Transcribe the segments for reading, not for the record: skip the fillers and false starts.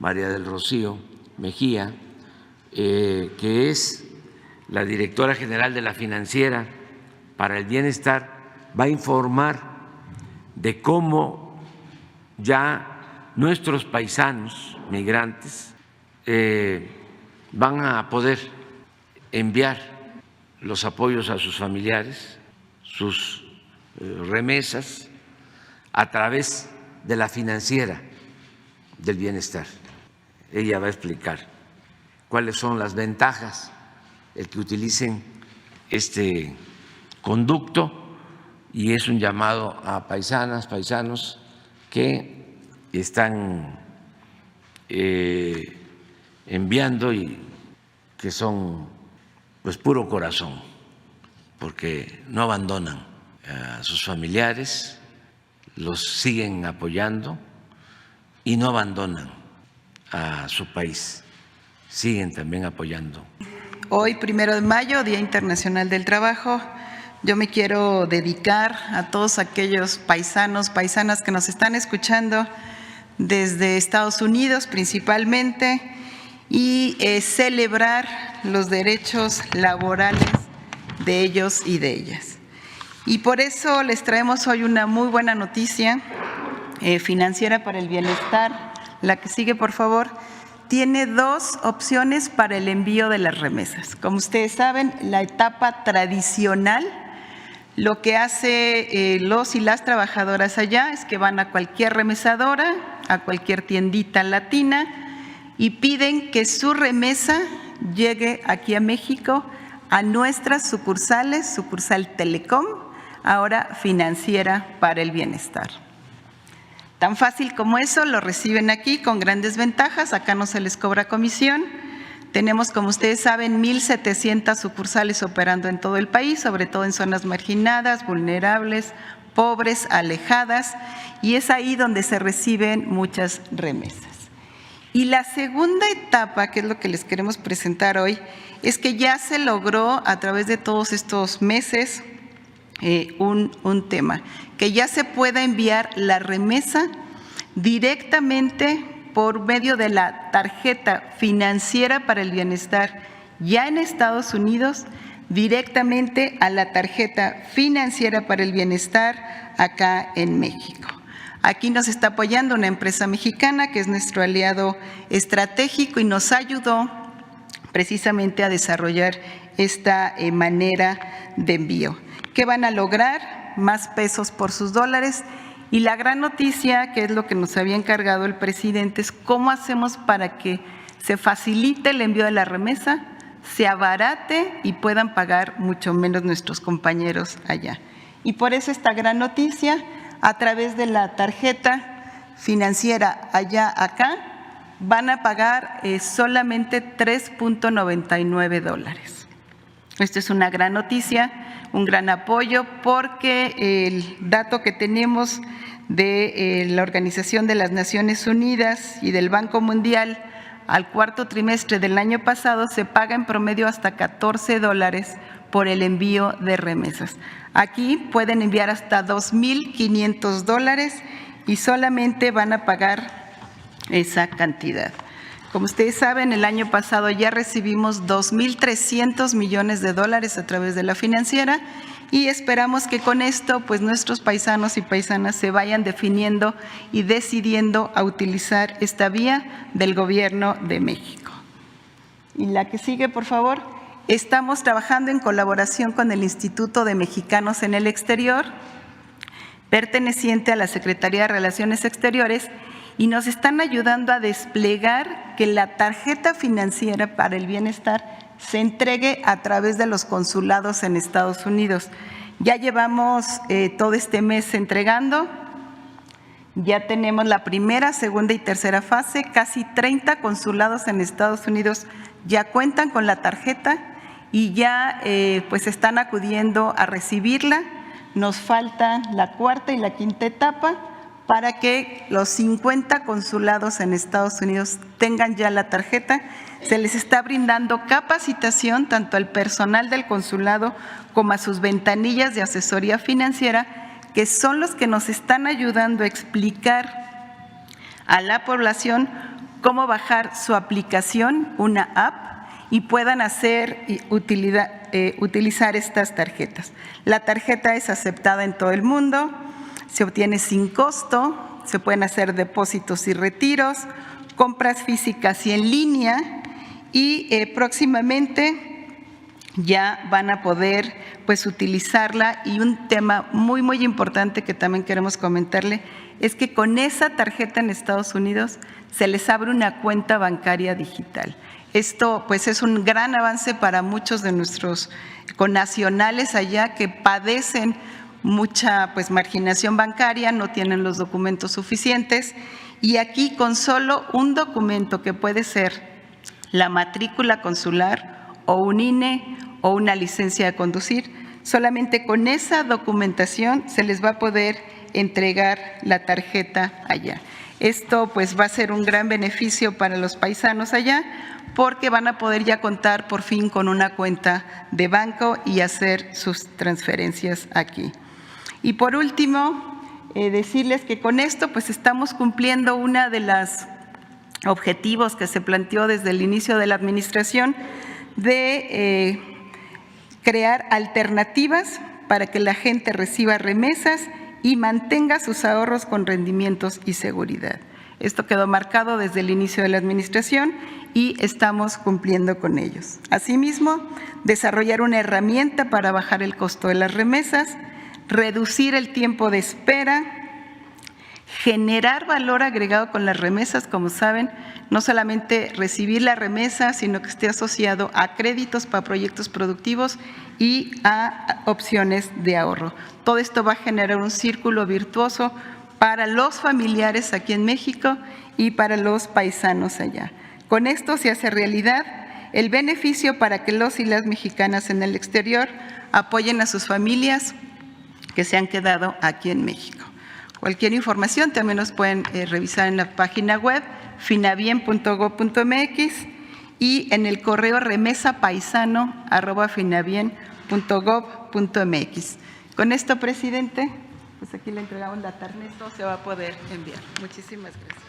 María del Rocío Mejía, que es la directora general de la Financiera para el Bienestar, va a informar de cómo ya nuestros paisanos migrantes van a poder enviar los apoyos a sus familiares, sus remesas, a través de la Financiera del Bienestar. Ella va a explicar cuáles son las ventajas el que utilicen este conducto, y es un llamado a paisanas, paisanos que están enviando y que son pues puro corazón, porque no abandonan a sus familiares, los siguen apoyando y no abandonan a su país, siguen también apoyando. Hoy, 1 de mayo, Día Internacional del Trabajo, yo me quiero dedicar a todos aquellos paisanos, paisanas que nos están escuchando desde Estados Unidos principalmente y celebrar los derechos laborales de ellos y de ellas. Y por eso les traemos hoy una muy buena noticia. Financiera para el Bienestar, la que sigue por favor, tiene 2 opciones para el envío de las remesas. Como ustedes saben, la etapa tradicional, lo que hace los y las trabajadoras allá es que van a cualquier remesadora, a cualquier tiendita latina y piden que su remesa llegue aquí a México a nuestras sucursales, sucursal Telecom, ahora Financiera para el Bienestar. Tan fácil como eso, lo reciben aquí con grandes ventajas, acá no se les cobra comisión. Tenemos, como ustedes saben, 1,700 sucursales operando en todo el país, sobre todo en zonas marginadas, vulnerables, pobres, alejadas, y es ahí donde se reciben muchas remesas. Y la segunda etapa, que es lo que les queremos presentar hoy, es que ya se logró a través de todos estos meses un tema, que ya se pueda enviar la remesa directamente por medio de la tarjeta Financiera para el Bienestar ya en Estados Unidos, directamente a la tarjeta Financiera para el Bienestar acá en México. Aquí nos está apoyando una empresa mexicana que es nuestro aliado estratégico y nos ayudó precisamente a desarrollar esta manera de envío. ¿Qué van a lograr? Más pesos por sus dólares. Y la gran noticia, que es lo que nos había encargado el presidente, es cómo hacemos para que se facilite el envío de la remesa, se abarate y puedan pagar mucho menos nuestros compañeros allá. Y por eso esta gran noticia, a través de la tarjeta Financiera allá acá, van a pagar solamente $3.99. Esto es una gran noticia, un gran apoyo, porque el dato que tenemos de la Organización de las Naciones Unidas y del Banco Mundial al cuarto trimestre del año pasado se paga en promedio hasta $14 por el envío de remesas. Aquí pueden enviar hasta $2,500 y solamente van a pagar esa cantidad. Como ustedes saben, el año pasado ya recibimos $2,300 millones a través de la Financiera y esperamos que con esto pues nuestros paisanos y paisanas se vayan definiendo y decidiendo a utilizar esta vía del Gobierno de México. Y la que sigue, por favor. Estamos trabajando en colaboración con el Instituto de Mexicanos en el Exterior, perteneciente a la Secretaría de Relaciones Exteriores, y nos están ayudando a desplegar que la tarjeta Financiera para el Bienestar se entregue a través de los consulados en Estados Unidos. Ya llevamos todo este mes entregando, ya tenemos la primera, segunda y tercera fase, casi 30 consulados en Estados Unidos ya cuentan con la tarjeta y ya pues están acudiendo a recibirla. Nos faltan la cuarta y la quinta etapa para que los 50 consulados en Estados Unidos tengan ya la tarjeta. Se les está brindando capacitación tanto al personal del consulado como a sus ventanillas de asesoría financiera, que son los que nos están ayudando a explicar a la población cómo bajar su aplicación, una app, y puedan utilizar estas tarjetas. La tarjeta es aceptada en todo el mundo, se obtiene sin costo, se pueden hacer depósitos y retiros, compras físicas y en línea, y próximamente ya van a poder pues utilizarla. Y un tema muy importante que también queremos comentarle es que con esa tarjeta en Estados Unidos se les abre una cuenta bancaria digital. Esto pues es un gran avance para muchos de nuestros connacionales allá que padecen mucha pues marginación bancaria, no tienen los documentos suficientes, y aquí con solo un documento que puede ser la matrícula consular o un INE o una licencia de conducir, solamente con esa documentación se les va a poder entregar la tarjeta allá. Esto pues va a ser un gran beneficio para los paisanos allá, porque van a poder ya contar por fin con una cuenta de banco y hacer sus transferencias aquí. Y por último, decirles que con esto pues estamos cumpliendo una de las objetivos que se planteó desde el inicio de la administración de crear alternativas para que la gente reciba remesas y mantenga sus ahorros con rendimientos y seguridad. Esto quedó marcado desde el inicio de la administración y estamos cumpliendo con ellos. Asimismo, desarrollar una herramienta para bajar el costo de las remesas, reducir el tiempo de espera, generar valor agregado con las remesas, como saben, no solamente recibir la remesa, sino que esté asociado a créditos para proyectos productivos y a opciones de ahorro. Todo esto va a generar un círculo virtuoso para los familiares aquí en México y para los paisanos allá. Con esto se hace realidad el beneficio para que los y las mexicanas en el exterior apoyen a sus familias que se han quedado aquí en México. Cualquier información también nos pueden revisar en la página web finabien.gov.mx y en el correo remesapaisano@finabien.gov.mx. Con esto, presidente, pues aquí le entregamos la tarjeta, se va a poder enviar. Muchísimas gracias.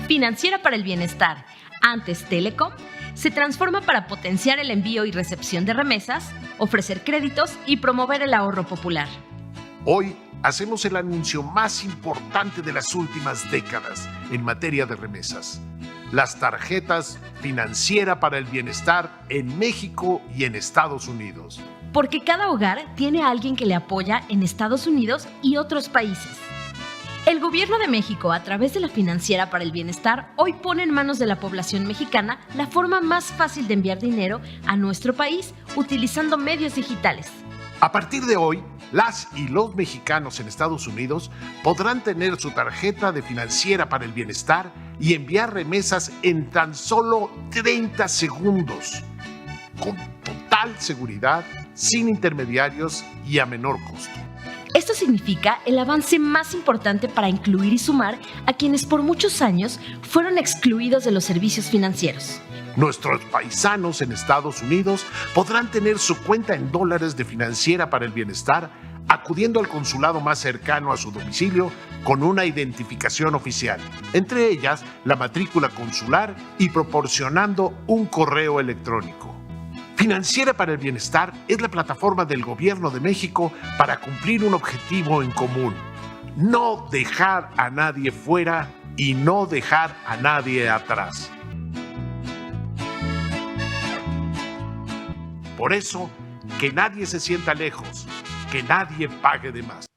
Financiera para el Bienestar, antes Telecom, se transforma para potenciar el envío y recepción de remesas, ofrecer créditos y promover el ahorro popular. Hoy hacemos el anuncio más importante de las últimas décadas en materia de remesas: las tarjetas Financiera para el Bienestar en México y en Estados Unidos. Porque cada hogar tiene a alguien que le apoya en Estados Unidos y otros países. El Gobierno de México, a través de la Financiera para el Bienestar, hoy pone en manos de la población mexicana la forma más fácil de enviar dinero a nuestro país utilizando medios digitales. A partir de hoy, las y los mexicanos en Estados Unidos podrán tener su tarjeta de Financiera para el Bienestar y enviar remesas en tan solo 30 segundos, con total seguridad, sin intermediarios y a menor costo. Esto significa el avance más importante para incluir y sumar a quienes por muchos años fueron excluidos de los servicios financieros. Nuestros paisanos en Estados Unidos podrán tener su cuenta en dólares de Financiera para el Bienestar acudiendo al consulado más cercano a su domicilio con una identificación oficial, entre ellas la matrícula consular, y proporcionando un correo electrónico. Financiera para el Bienestar es la plataforma del Gobierno de México para cumplir un objetivo en común: no dejar a nadie fuera y no dejar a nadie atrás. Por eso, que nadie se sienta lejos, que nadie pague de más.